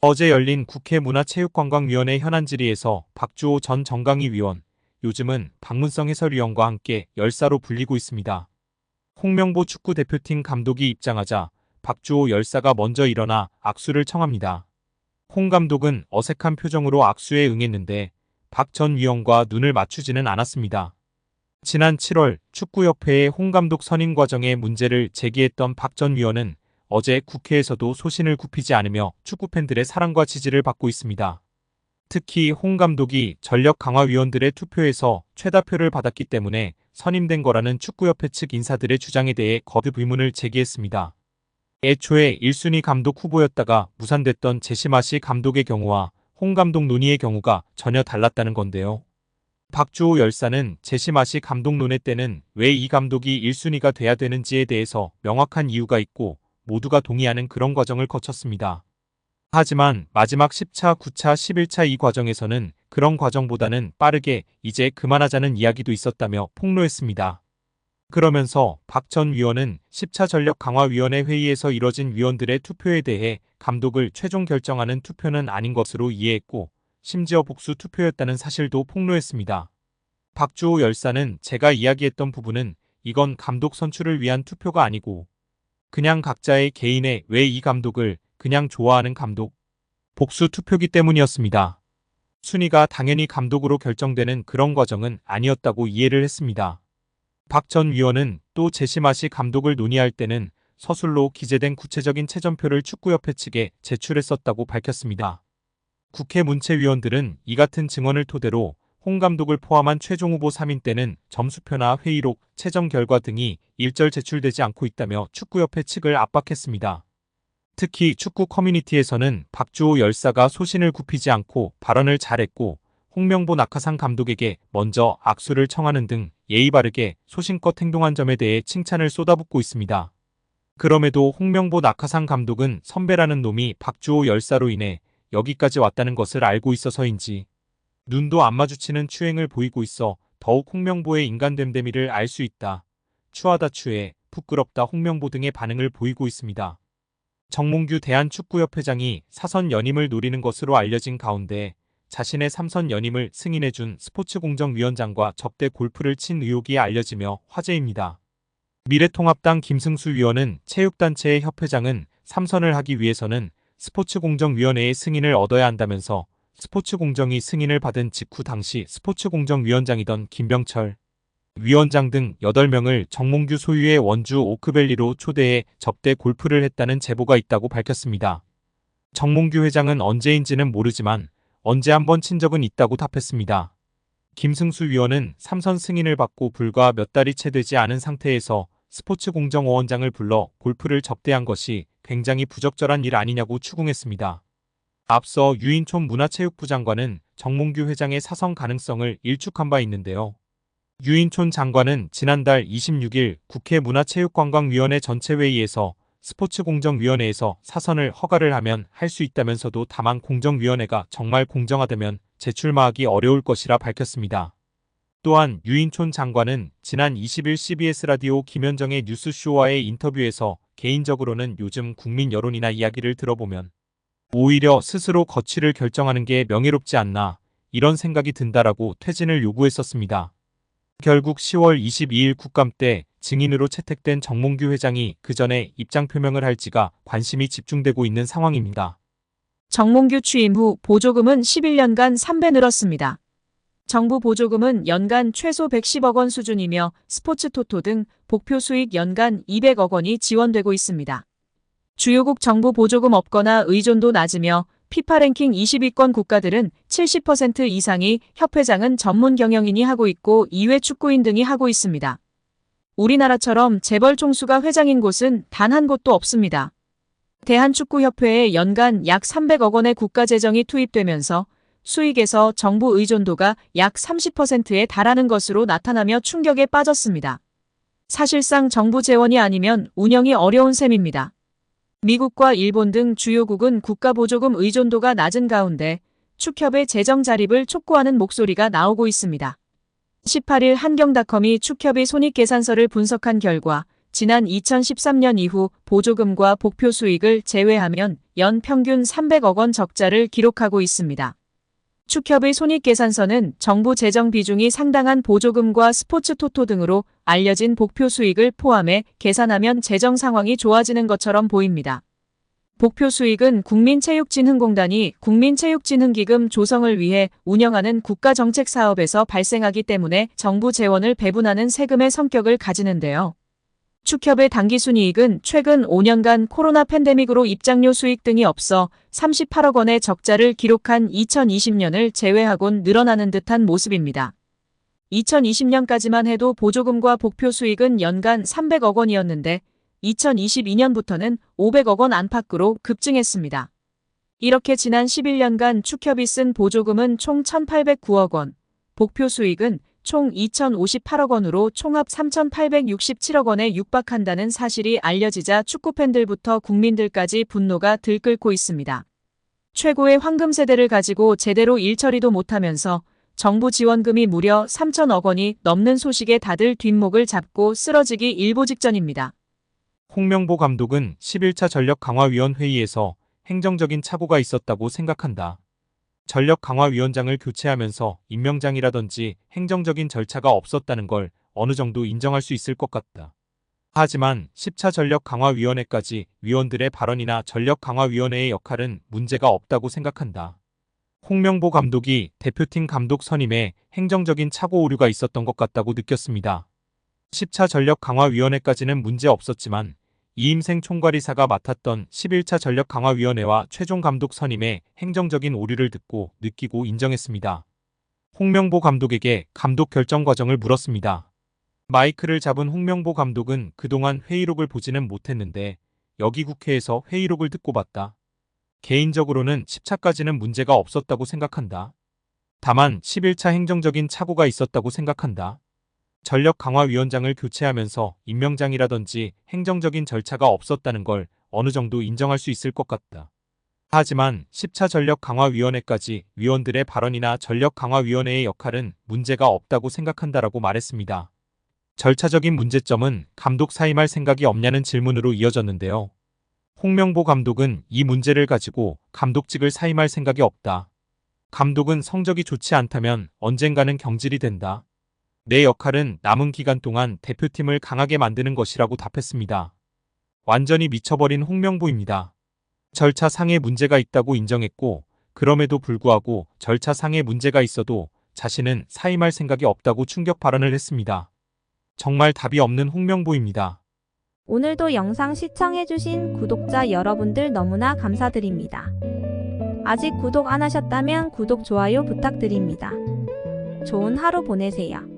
어제 열린 국회 문화체육관광위원회 현안 질의에서 박주호 전 정강위 위원, 요즘은 박문성 해설위원과 함께 열사로 불리고 있습니다. 홍명보 축구대표팀 감독이 입장하자 박주호 열사가 먼저 일어나 악수를 청합니다. 홍 감독은 어색한 표정으로 악수에 응했는데 박 전 위원과 눈을 맞추지는 않았습니다. 지난 7월 축구협회의 홍 감독 선임 과정에 문제를 제기했던 박 전 위원은 어제 국회에서도 소신을 굽히지 않으며 축구팬들의 사랑과 지지를 받고 있습니다. 특히 홍 감독이 전력강화위원들의 투표에서 최다표를 받았기 때문에 선임된 거라는 축구협회 측 인사들의 주장에 대해 거듭 의문을 제기했습니다. 애초에 1순위 감독 후보였다가 무산됐던 제시마시 감독의 경우와 홍 감독 논의의 경우가 전혀 달랐다는 건데요. 박주호 열사는 제시마시 감독 논의 때는 왜 이 감독이 1순위가 돼야 되는지에 대해서 명확한 이유가 있고 모두가 동의하는 그런 과정을 거쳤습니다. 하지만 마지막 10차, 9차, 11차 이 과정에서는 그런 과정보다는 빠르게 이제 그만하자는 이야기도 있었다며 폭로했습니다. 그러면서 박 전 위원은 10차 전력강화위원회 회의에서 이뤄진 위원들의 투표에 대해 감독을 최종 결정하는 투표는 아닌 것으로 이해했고 심지어 복수 투표였다는 사실도 폭로했습니다. 박주호 열사는 제가 이야기했던 부분은 이건 감독 선출을 위한 투표가 아니고 그냥 각자의 개인의 왜 이 감독을 그냥 좋아하는 감독 복수 투표기 때문이었습니다. 순위가 당연히 감독으로 결정되는 그런 과정은 아니었다고 이해를 했습니다. 박 전 위원은 또 제시마시 감독을 논의할 때는 서술로 기재된 구체적인 채점표를 축구협회 측에 제출했었다고 밝혔습니다. 국회 문체위원들은 이 같은 증언을 토대로 홍 감독을 포함한 최종 후보 3인 때는 점수표나 회의록, 채점 결과 등이 일절 제출되지 않고 있다며 축구협회 측을 압박했습니다. 특히 축구 커뮤니티에서는 박주호 열사가 소신을 굽히지 않고 발언을 잘했고 홍명보 낙하산 감독에게 먼저 악수를 청하는 등 예의 바르게 소신껏 행동한 점에 대해 칭찬을 쏟아붓고 있습니다. 그럼에도 홍명보 낙하산 감독은 선배라는 놈이 박주호 열사로 인해 여기까지 왔다는 것을 알고 있어서인지 눈도 안 마주치는 추행을 보이고 있어 더욱 홍명보의 인간됨됨이를 알 수 있다. 추하다 추해, 부끄럽다 홍명보 등의 반응을 보이고 있습니다. 정몽규 대한축구협회장이 사선 연임을 노리는 것으로 알려진 가운데 자신의 3선 연임을 승인해준 스포츠공정위원장과 접대 골프를 친 의혹이 알려지며 화제입니다. 미래통합당 김승수 위원은 체육단체의 협회장은 3선을 하기 위해서는 스포츠공정위원회의 승인을 얻어야 한다면서 스포츠공정이 승인을 받은 직후 당시 스포츠공정위원장이던 김병철 위원장 등 8명을 정몽규 소유의 원주 오크밸리로 초대해 접대 골프를 했다는 제보가 있다고 밝혔습니다. 정몽규 회장은 언제인지는 모르지만 언제 한번 친 적은 있다고 답했습니다. 김승수 위원은 3선 승인을 받고 불과 몇 달이 채 되지 않은 상태에서 스포츠공정위원장을 불러 골프를 접대한 것이 굉장히 부적절한 일 아니냐고 추궁했습니다. 앞서 유인촌 문화체육부 장관은 정몽규 회장의 사선 가능성을 일축한 바 있는데요. 유인촌 장관은 지난달 26일 국회 문화체육관광위원회 전체회의에서 스포츠공정위원회에서 사선을 허가를 하면 할 수 있다면서도 다만 공정위원회가 정말 공정하다면 재출마하기 어려울 것이라 밝혔습니다. 또한 유인촌 장관은 지난 20일 CBS 라디오 김현정의 뉴스쇼와의 인터뷰에서 개인적으로는 요즘 국민 여론이나 이야기를 들어보면 오히려 스스로 거취를 결정하는 게 명예롭지 않나 이런 생각이 든다라고 퇴진을 요구했었습니다. 결국 10월 22일 국감 때 증인으로 채택된 정몽규 회장이 그 전에 입장 표명을 할지가 관심이 집중되고 있는 상황입니다. 정몽규 취임 후 보조금은 11년간 3배 늘었습니다. 정부 보조금은 연간 최소 110억 원 수준이며 스포츠 토토 등 복표 수익 연간 200억 원이 지원되고 있습니다. 주요국 정부 보조금 없거나 의존도 낮으며 피파 랭킹 20위권 국가들은 70% 이상이 협회장은 전문 경영인이 하고 있고 이외 축구인 등이 하고 있습니다. 우리나라처럼 재벌 총수가 회장인 곳은 단 한 곳도 없습니다. 대한축구협회에 연간 약 300억 원의 국가재정이 투입되면서 수익에서 정부 의존도가 약 30%에 달하는 것으로 나타나며 충격에 빠졌습니다. 사실상 정부 재원이 아니면 운영이 어려운 셈입니다. 미국과 일본 등 주요국은 국가보조금 의존도가 낮은 가운데 축협의 재정 자립을 촉구하는 목소리가 나오고 있습니다. 18일 한경닷컴이 축협의 손익계산서를 분석한 결과 지난 2013년 이후 보조금과 복표 수익을 제외하면 연 평균 300억 원 적자를 기록하고 있습니다. 축협의 손익계산서는 정부 재정 비중이 상당한 보조금과 스포츠 토토 등으로 알려진 복표 수익을 포함해 계산하면 재정 상황이 좋아지는 것처럼 보입니다. 복표 수익은 국민체육진흥공단이 국민체육진흥기금 조성을 위해 운영하는 국가정책사업에서 발생하기 때문에 정부 재원을 배분하는 세금의 성격을 가지는데요. 축협의 당기순이익은 최근 5년간 코로나 팬데믹으로 입장료 수익 등이 없어 38억 원의 적자를 기록한 2020년을 제외하곤 늘어나는 듯한 모습입니다. 2020년까지만 해도 보조금과 복표 수익은 연간 300억 원이었는데 2022년부터는 500억 원 안팎으로 급증했습니다. 이렇게 지난 11년간 축협이 쓴 보조금은 총 1,809억 원, 복표 수익은 총 2,058억 원으로 총합 3,867억 원에 육박한다는 사실이 알려지자 축구팬들부터 국민들까지 분노가 들끓고 있습니다. 최고의 황금 세대를 가지고 제대로 일처리도 못하면서 정부 지원금이 무려 3,000억 원이 넘는 소식에 다들 뒷목을 잡고 쓰러지기 일보 직전입니다. 홍명보 감독은 11차 전력강화위원회의에서 행정적인 착오가 있었다고 생각한다. 전력강화위원장을 교체하면서 임명장이라든지 행정적인 절차가 없었다는 걸 어느 정도 인정할 수 있을 것 같다. 하지만 10차 전력강화위원회까지 위원들의 발언이나 전력강화위원회의 역할은 문제가 없다고 생각한다. 홍명보 감독이 대표팀 감독 선임에 행정적인 착오 오류가 있었던 것 같다고 느꼈습니다. 10차 전력강화위원회까지는 문제 없었지만 이임생 총괄이사가 맡았던 11차 전력강화위원회와 최종 감독 선임에 행정적인 오류를 느끼고 인정했습니다. 홍명보 감독에게 감독 결정 과정을 물었습니다. 마이크를 잡은 홍명보 감독은 그동안 회의록을 보지는 못했는데 여기 국회에서 회의록을 듣고 봤다. 개인적으로는 10차까지는 문제가 없었다고 생각한다. 다만 11차 행정적인 착오가 있었다고 생각한다. 전력강화위원장을 교체하면서 임명장이라든지 행정적인 절차가 없었다는 걸 어느 정도 인정할 수 있을 것 같다. 하지만 10차 전력강화위원회까지 위원들의 발언이나 전력강화위원회의 역할은 문제가 없다고 생각한다라고 말했습니다. 절차적인 문제점은 감독 사임할 생각이 없냐는 질문으로 이어졌는데요. 홍명보 감독은 이 문제를 가지고 감독직을 사임할 생각이 없다. 감독은 성적이 좋지 않다면 언젠가는 경질이 된다. 내 역할은 남은 기간 동안 대표팀을 강하게 만드는 것이라고 답했습니다. 완전히 미쳐버린 홍명보입니다. 절차상의 문제가 있다고 인정했고 그럼에도 불구하고 절차상의 문제가 있어도 자신은 사임할 생각이 없다고 충격 발언을 했습니다. 정말 답이 없는 홍명보입니다. 오늘도 영상 시청해주신 구독자 여러분들 너무나 감사드립니다. 아직 구독 안 하셨다면 구독, 좋아요 부탁드립니다. 좋은 하루 보내세요.